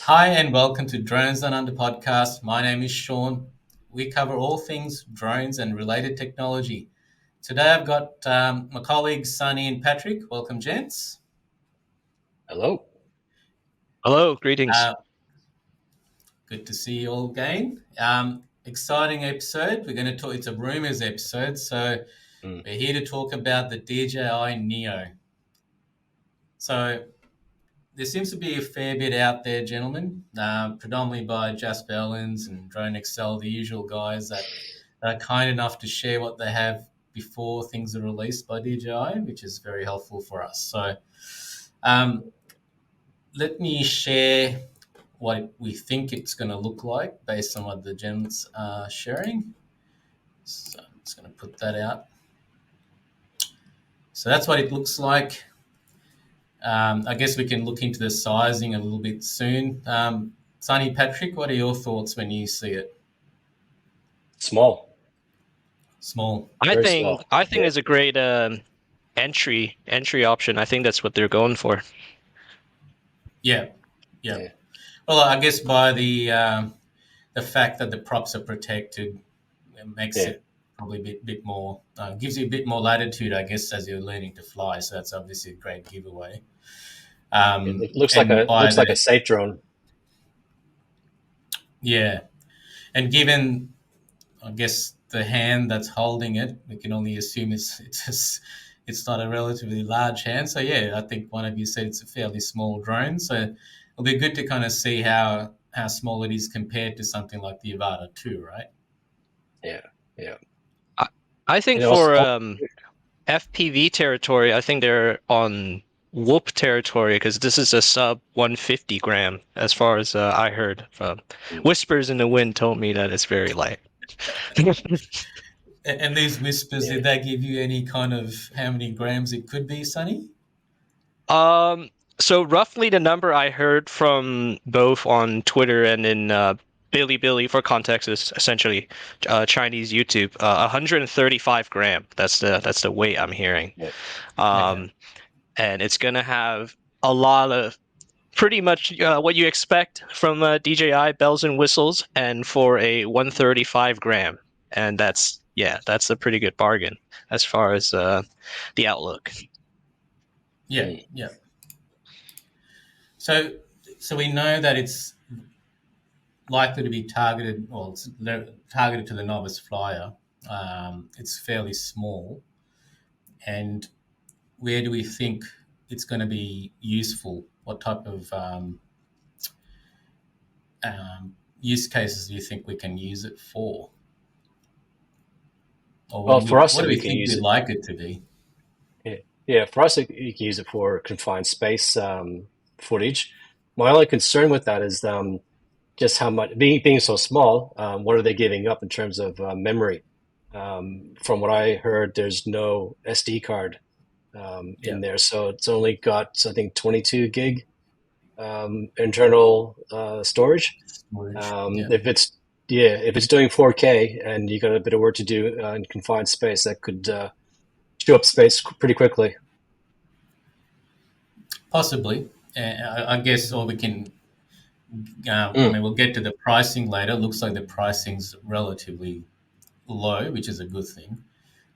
Hi, and welcome to Drones Down Under podcast. My name is Sean. We cover all things drones and related technology. Today I've got my colleagues Sunny and Patrick. Welcome, gents. Hello. Hello, greetings. Uh, Good to see you all again. Exciting episode. We're going to talk. It's a rumors episode, so Mm. we're here to talk about the DJI Neo. So there seems to be a fair bit out there, gentlemen, predominantly by Jasper Ellens and Drone Excel, the usual guys that are kind enough to share what they have before things are released by DJI, which is very helpful for us. So um, let me share what we think it's going to look like based on what the gents are sharing. So I'm just going to put that out. So that's what it looks like. I guess we can look into the sizing a little bit soon. Sonny, Patrick, what are your thoughts when you see it? Small. Small. I Very think small. I think Yeah. it's a great entry option. I think that's what they're going for. Yeah, yeah. Yeah. Well, I guess by the fact that the props are protected, it makes Yeah. it probably a bit more gives you a bit more latitude, I guess, as you're learning to fly. So that's obviously a great giveaway. It looks like And a by looks like a the safe drone. yeah, and given I guess the hand that's holding it, we can only assume it's not a relatively large hand. So yeah, I think one of you said it's a fairly small drone. So it'll be good to kind of see how small it is compared to something like the Avata 2, right? Yeah. Yeah. I, I think And also, for FPV territory, I think they're on whoop territory because this is a sub 150 gram, as far as I heard. Whispers in the wind told me that it's very light. And these whispers, yeah. did they give you any kind of how many grams it could be, Sonny? Um, so roughly the number I heard from both on Twitter and in Billy for context is essentially Chinese YouTube. 135 gram. That's the weight I'm hearing. Yeah. Okay. Um, and it's gonna have a lot of pretty much what you expect from DJI bells and whistles, and for a 135 gram, and that's a pretty good bargain as far as the outlook. Yeah, Mm. yeah. So so we know that it's likely to be targeted, well, it's targeted to the novice flyer. It's fairly small, and where do we think it's going to be useful? What type of use cases do you think we can use it for, or Well, for us, what do we we can think use we'd it. like it to be? Yeah. Yeah. For us, you can use it for confined space footage. My only concern with that is just how much being so small. What are they giving up in terms of memory? From what I heard, there's no SD card Yeah, in there, so it's only got I think 22 gig internal storage. storage. Yeah, If it's yeah, if it's doing 4K and you got a bit of work to do in confined space, that could chew up space pretty quickly. possibly. I guess, or we can. I Mm, mean, we'll get to the pricing later. Looks like the pricing's relatively low, which is a good thing.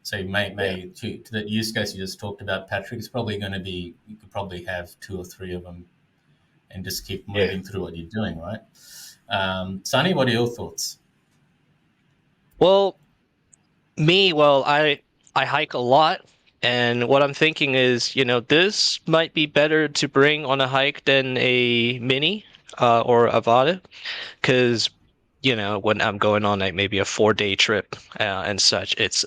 So yeah, to that use case you just talked about, Patrick, it's probably going to be you could probably have two or three of them and just keep yeah. moving through what you're doing, right? Sonny, what are your thoughts? Well, I hike a lot, and what I'm thinking is, this might be better to bring on a hike than a mini or a Vada, because when I'm going on like maybe a 4-day trip and such, it's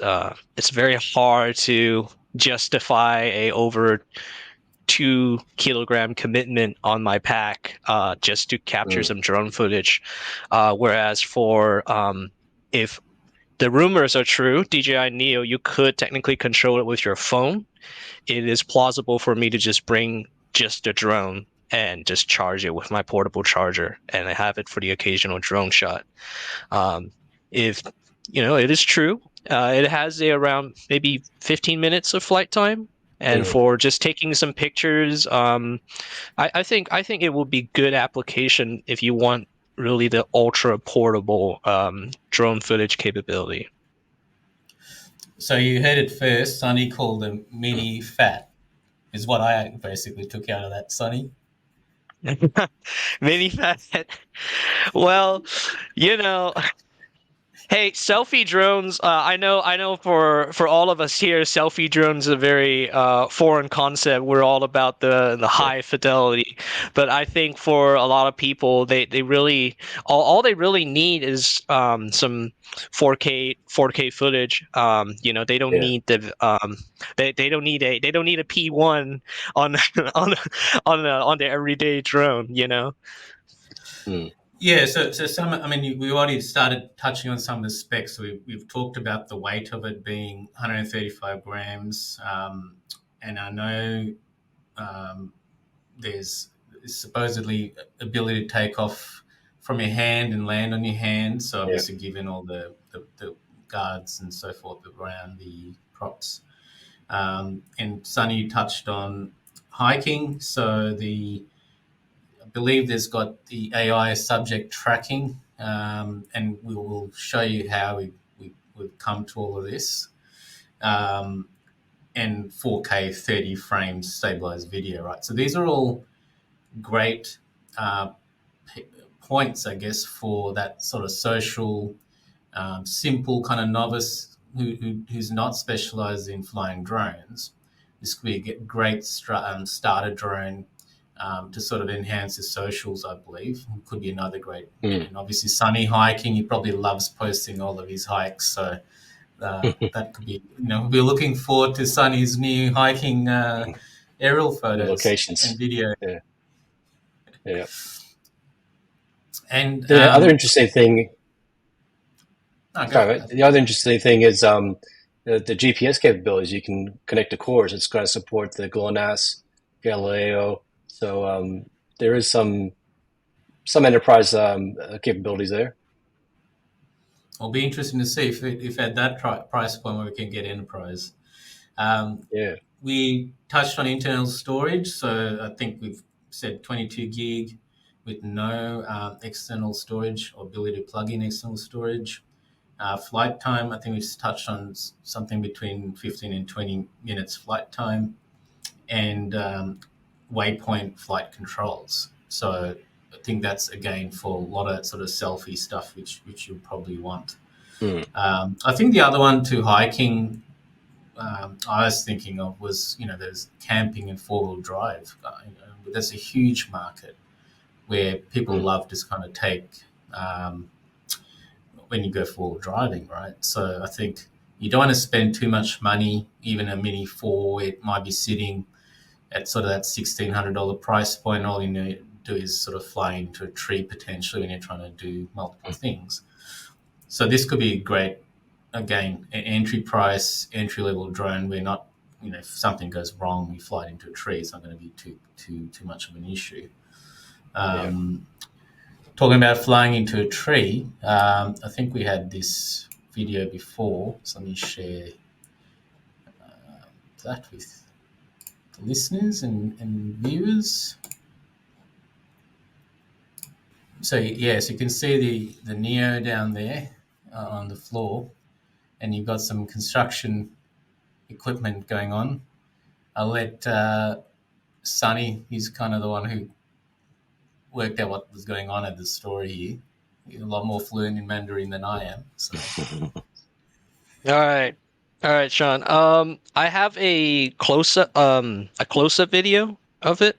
very hard to justify a over 2 kilogram commitment on my pack just to capture Mm, some drone footage. Whereas for if the rumors are true, DJI Neo, you could technically control it with your phone. It is plausible for me to just bring just a drone and just charge it with my portable charger, and I have it for the occasional drone shot. Um, if it is true, it has around maybe 15 minutes of flight time. And for just taking some pictures, I think it will be good application if you want really the ultra portable drone footage capability. So you heard it first. Sonny called them mini fat, is what I basically took out of that, Sonny. Mini fat. Well, you know, hey, selfie drones. I know. For all of us here, selfie drones is a very foreign concept. We're all about the high fidelity, but I think for a lot of people, they really all they really need is some 4K footage. They don't need the they don't need a P1 on on their everyday drone. Yeah, so some, I mean, we already started touching on some of the specs. So we've talked about the weight of it being 135 grams, and I know there's supposedly ability to take off from your hand and land on your hand. So obviously, given all the guards and so forth around the props, and Sunny touched on hiking. So I believe there's got the AI subject tracking, and we will show you how we've come to all of this. And 4K 30 frames stabilized video, right? So these are all great uh, points, I guess, for that sort of social, simple kind of novice who's not specialized in flying drones. This could be a great starter drone to sort of enhance his socials, I believe. It could be another great. And obviously, Sunny hiking, he probably loves posting all of his hikes. So that could be, we're looking forward to Sunny's new hiking aerial photos locations and video. Yeah. And the other interesting thing. The other interesting thing is the GPS capabilities. You can connect to cores. It's going to support the GLONASS, Galileo. So there is some enterprise capabilities there. It'll be interesting to see if at that price point where we can get enterprise. We touched on internal storage, so I think we've said 22 gig with no external storage or ability to plug in external storage. Flight time, I think we've touched on something between 15 and 20 minutes flight time, and waypoint flight controls. So I think that's, again, for a lot of sort of selfie stuff, which you'll probably want. I think the other one to hiking I was thinking of was, there's camping and four-wheel drive. There's a huge market where people love to kind of take when you go four-wheel driving, right? So I think you don't want to spend too much money. Even a Mini 4, it might be sitting at sort of that $1,600 price point. All you need to do is sort of fly into a tree potentially when you're trying to do multiple things. So this could be great. Again, an entry price, entry level drone. We're not, if something goes wrong, we fly into a tree. It's not going to be too much of an issue. Talking about flying into a tree, I think we had this video before. So let me share that with the listeners and viewers. So yes, you can see the Neo down there on the floor, and you've got some construction equipment going on. I'll let Sunny, he's kind of the one who worked out what was going on at the story here. He's a lot more fluent in Mandarin than I am. So. All right, Sean. I have a close-up video of it.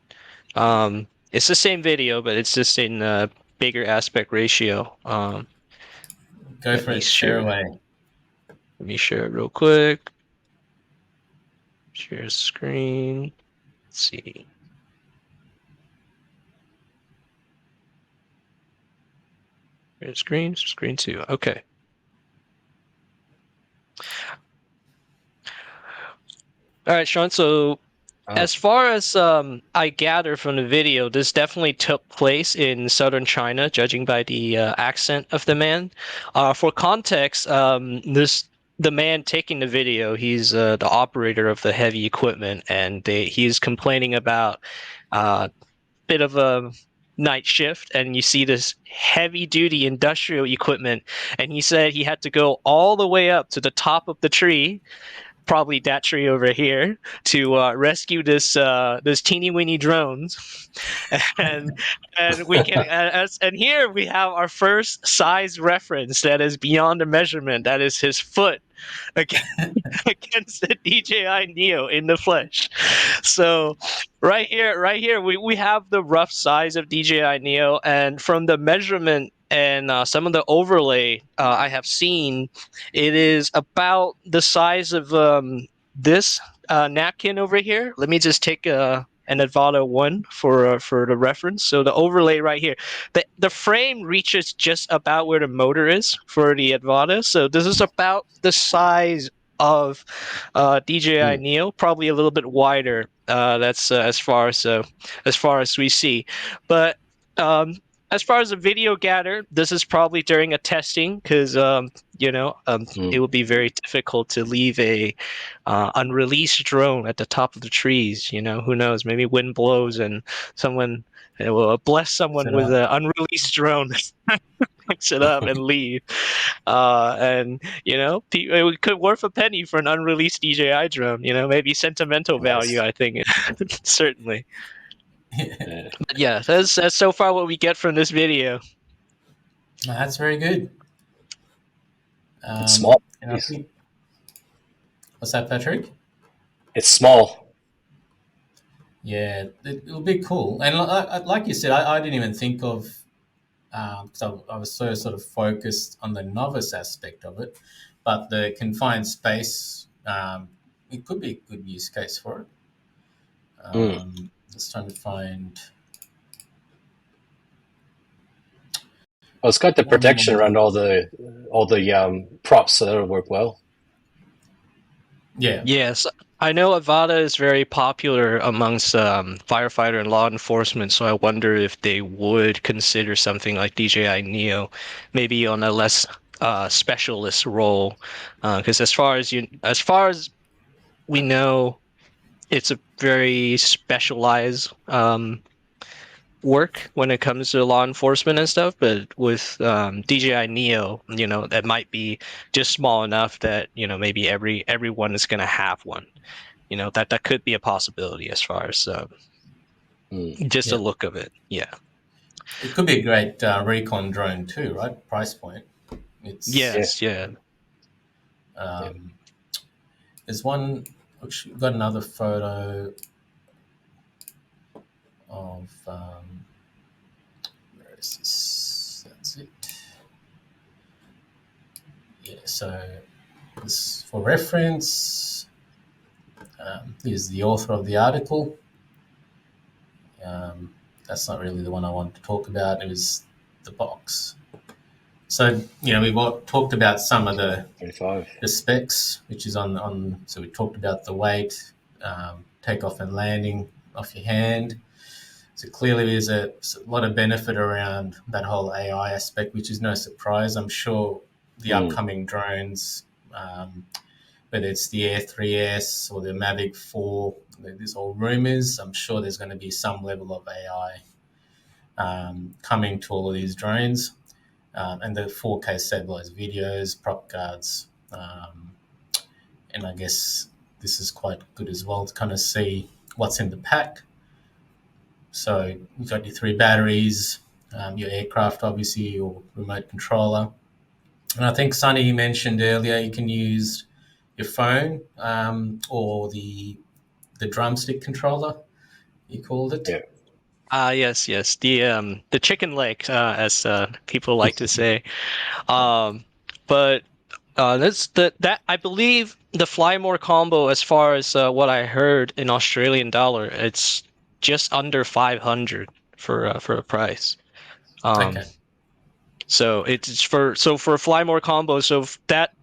It's the same video, but it's just in a bigger aspect ratio. Go for it. Share away. Let me share it real quick. Share screen. Let's see. Share screen. Screen 2. Okay. All right, Sean. So, as far as I gather from the video, this definitely took place in southern China, judging by the accent of the man. For context, the man taking the video, he's the operator of the heavy equipment, and he's complaining about bit of a night shift, and you see this heavy duty industrial equipment, and he said he had to go all the way up to the top of the tree, probably that tree over here, to rescue this teeny weeny drones. and we can and here we have our first size reference that is beyond the measurement. That is his foot against, against the DJI Neo in the flesh. So right here, we have the rough size of DJI Neo, and from the measurement and some of the overlay I have seen, it is about the size of this napkin over here. Let me just take an Advata 1 for the reference. So the overlay right here, the frame reaches just about where the motor is for the Advata. So this is about the size of DJI Neo, probably a little bit wider. That's as far as we see, but as far as the video gather, this is probably during a testing because it would be very difficult to leave a unreleased drone at the top of the trees. Who knows? Maybe wind blows and someone will bless someone with an unreleased drone. Picks it up and leave, and it could worth a penny for an unreleased DJI drone. Maybe sentimental value. I think certainly. But yeah, that's so far what we get from this video. That's very good. It's small. What's that, Patrick? It's small. Yeah, it'll be cool. And like you said, I didn't even think of, because I was so sort of focused on the novice aspect of it, but the confined space, it could be a good use case for it. Just trying to find. Well, it's got the protection around all the props, so that'll work well. Yeah. Yes, I know Avada is very popular amongst firefighter and law enforcement, so I wonder if they would consider something like DJI Neo, maybe on a less specialist role, because as far as we know, it's a very specialized work when it comes to law enforcement and stuff. But with DJI Neo, that might be just small enough that maybe everyone is going to have one. That could be a possibility as far as just the look of it. Yeah, it could be a great recon drone too, right? Price point. Yeah. There's one. We've got another photo of where is this? That's it. Yeah, so this for reference. Here's the author of the article. That's not really the one I wanted to talk about. It was the box. So we've talked about some of the specs, which is on. So we talked about the weight, takeoff and landing off your hand. So clearly there's a lot of benefit around that whole AI aspect, which is no surprise. I'm sure the upcoming drones, whether it's the Air 3S or the Mavic 4, there's all rumors. I'm sure there's going to be some level of AI coming to all of these drones. And the 4K stabilized videos, prop guards. And I guess this is quite good as well to kind of see what's in the pack. So you've got your 3 batteries, your aircraft, obviously, your remote controller. And I think, Sonny, you mentioned earlier you can use your phone or the drumstick controller, you called it. Yeah. Yes. The chicken leg, as people like to say. But that I believe the Fly More combo, as far as what I heard in Australian dollar, it's just under 500 for a price. Okay. So it's for a Fly More combo. So that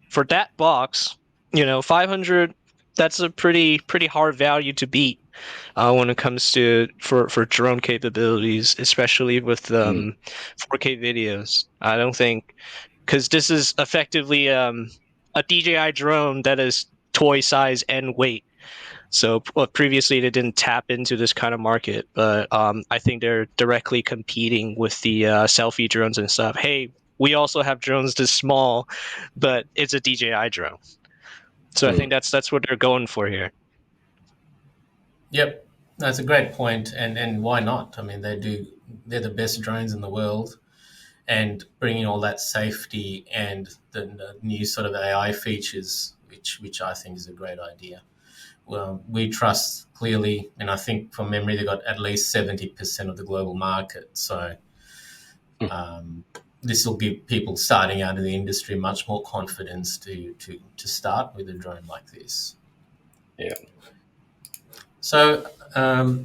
for that box, 500. That's a pretty hard value to beat when it comes to for drone capabilities, especially with 4K videos. I don't think, because this is effectively a DJI drone that is toy size and weight. So previously they didn't tap into this kind of market, but I think they're directly competing with the selfie drones and stuff. Hey, we also have drones this small, but it's a DJI drone. So I think that's what they're going for here. Yep, that's a great point, and why not? I mean, they're the best drones in the world, and bringing all that safety and the new sort of AI features, which I think is a great idea. Well, we trust clearly, and I think from memory they got at least 70% of the global market. So this will give people starting out in the industry much more confidence to start with a drone like this. Yeah. So I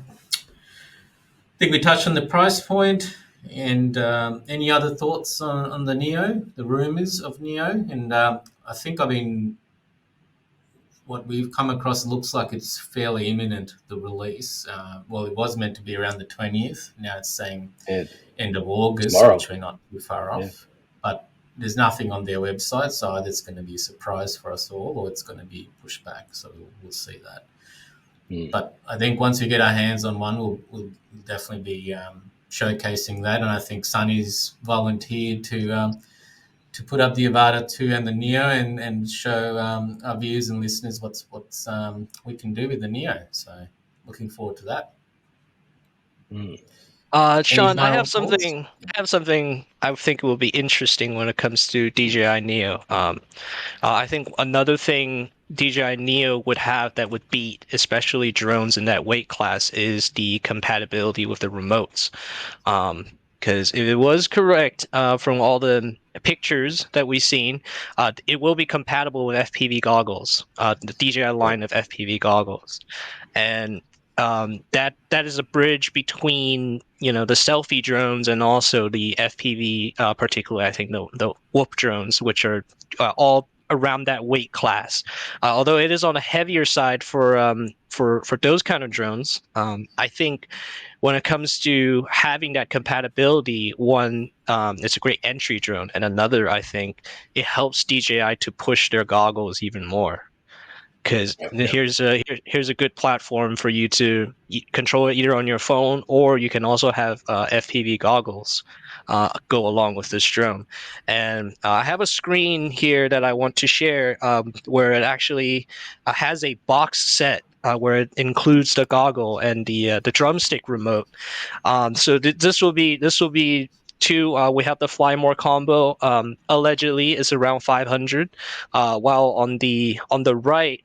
think we touched on the price point. And any other thoughts on the Neo, the rumors of Neo? And I think what we've come across looks like it's fairly imminent, the release. Well, it was meant to be around the 20th. Now it's saying end of August, tomorrow. Which we're not too far off. But there's nothing on their website, so either it's going to be a surprise for us all or it's going to be pushed back. So we'll see that. But I think once we get our hands on one, we'll definitely be showcasing that. And I think Sunny's volunteered to put up the Avata 2 and the Neo and show our viewers and listeners what's we can do with the Neo. So looking forward to that. Sean, I have something I think will be interesting when it comes to DJI Neo. I think another thing DJI Neo would have that would beat, especially drones in that weight class, is the compatibility with the remotes. Because if it was correct from all the pictures that we've seen, it will be compatible with FPV goggles, the DJI line of FPV goggles, and that is a bridge between the selfie drones and also the FPV, particularly I think the Whoop drones, which are all around that weight class. Although it is on a heavier side for those kind of drones, I think when it comes to having that compatibility, one, it's a great entry drone, and another, I think it helps DJI to push their goggles even more. Because here's a good platform for you to control it either on your phone, or you can also have FPV goggles go along with this drone. And I have a screen here that I want to share where it actually has a box set where it includes the goggle and the drumstick remote. So this will be two. We have the Fly More combo. Allegedly, is around 500. While on the right,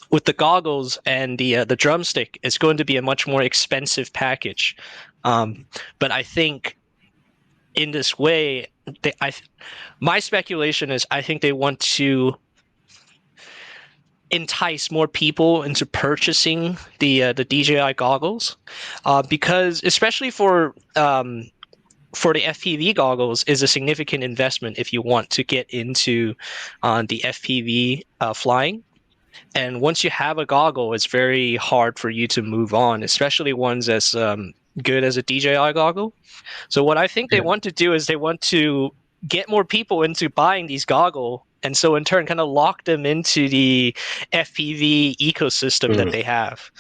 with the goggles and the drumstick, it's going to be a much more expensive package. But I think in this way, my speculation is I think they want to entice more people into purchasing the DJI goggles, because especially for the FPV goggles is a significant investment if you want to get into the FPV flying. And once you have a goggle, it's very hard for you to move on, especially ones as good as a DJI goggle. So what I think they want to do is they want to get more people into buying these goggles, and so in turn kind of lock them into the FPV ecosystem that they have.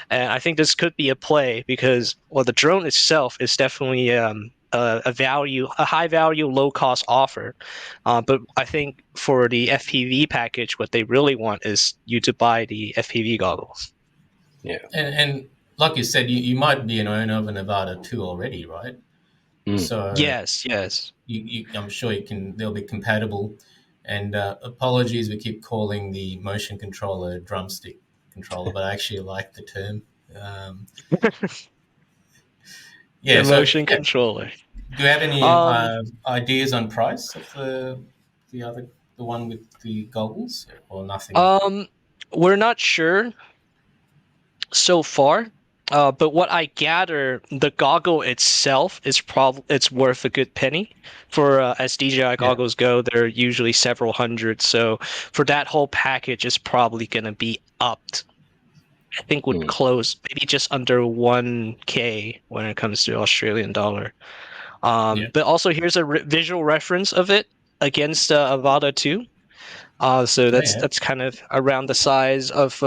And I think this could be a play because, well, the drone itself is definitely a high value, low cost offer. But I think for the FPV package, what they really want is you to buy the FPV goggles. Yeah. And like you said, you might be an owner of an Avata 2 already, right? So yes. I'm sure they'll be compatible. And apologies, we keep calling the motion controller drumstick controller, but I actually like the term. Motion controller. Do you have any ideas on price of the one with the goggles, or nothing? We're not sure so far. But what I gather, the goggle itself is it's worth a good penny. For as DJI goggles go, they're usually several hundred. So for that whole package, it's probably going to be upped. I think would close maybe just under 1K when it comes to Australian dollar. But also here's a visual reference of it. against Avata 2. So that's kind of around the size of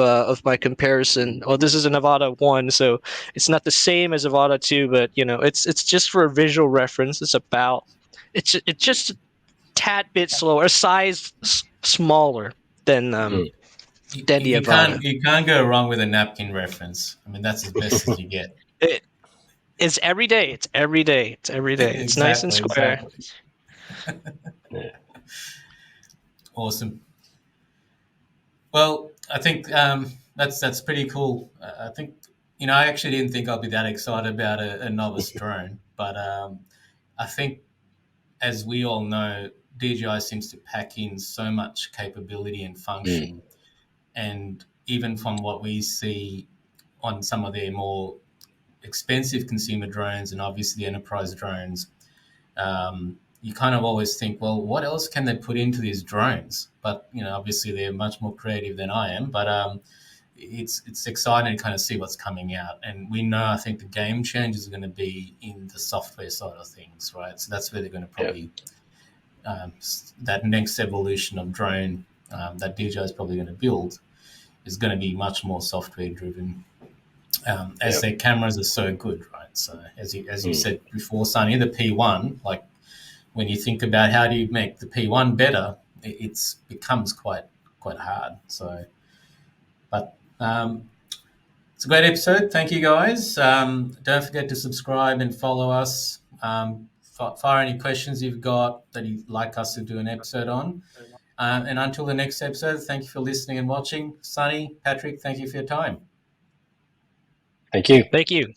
my comparison. Oh, this is an Avata 1, so it's not the same as Avata 2, but it's just for a visual reference. It's just a tad bit slower, size smaller than Mm. the You Avata. can't go wrong with a napkin reference. I mean, that's as best as you get. It's every day. It's every day. It's every day. It's nice and square. Yeah. Awesome. Well, I think that's pretty cool. I think I actually didn't think I'd be that excited about a novice drone, but I think, as we all know, DJI seems to pack in so much capability and Mm. function, and even from what we see on some of their more expensive consumer drones and obviously the enterprise drones, you kind of always think, well, what else can they put into these drones? But obviously they're much more creative than I am. But it's exciting to kind of see what's coming out, and we know I think the game changers are going to be in the software side of things, right? So that's where they're going to probably that next evolution of drone that DJI is probably going to build is going to be much more software driven, as their cameras are so good, right? So as you said before, Sonny, the P1, like when you think about how do you make the P1 better, it becomes quite hard. So, but it's a great episode. Thank you, guys. Don't forget to subscribe and follow us. Fire any questions you've got that you'd like us to do an episode on. And until the next episode, thank you for listening and watching. Sonny, Patrick, thank you for your time. Thank you. Thank you.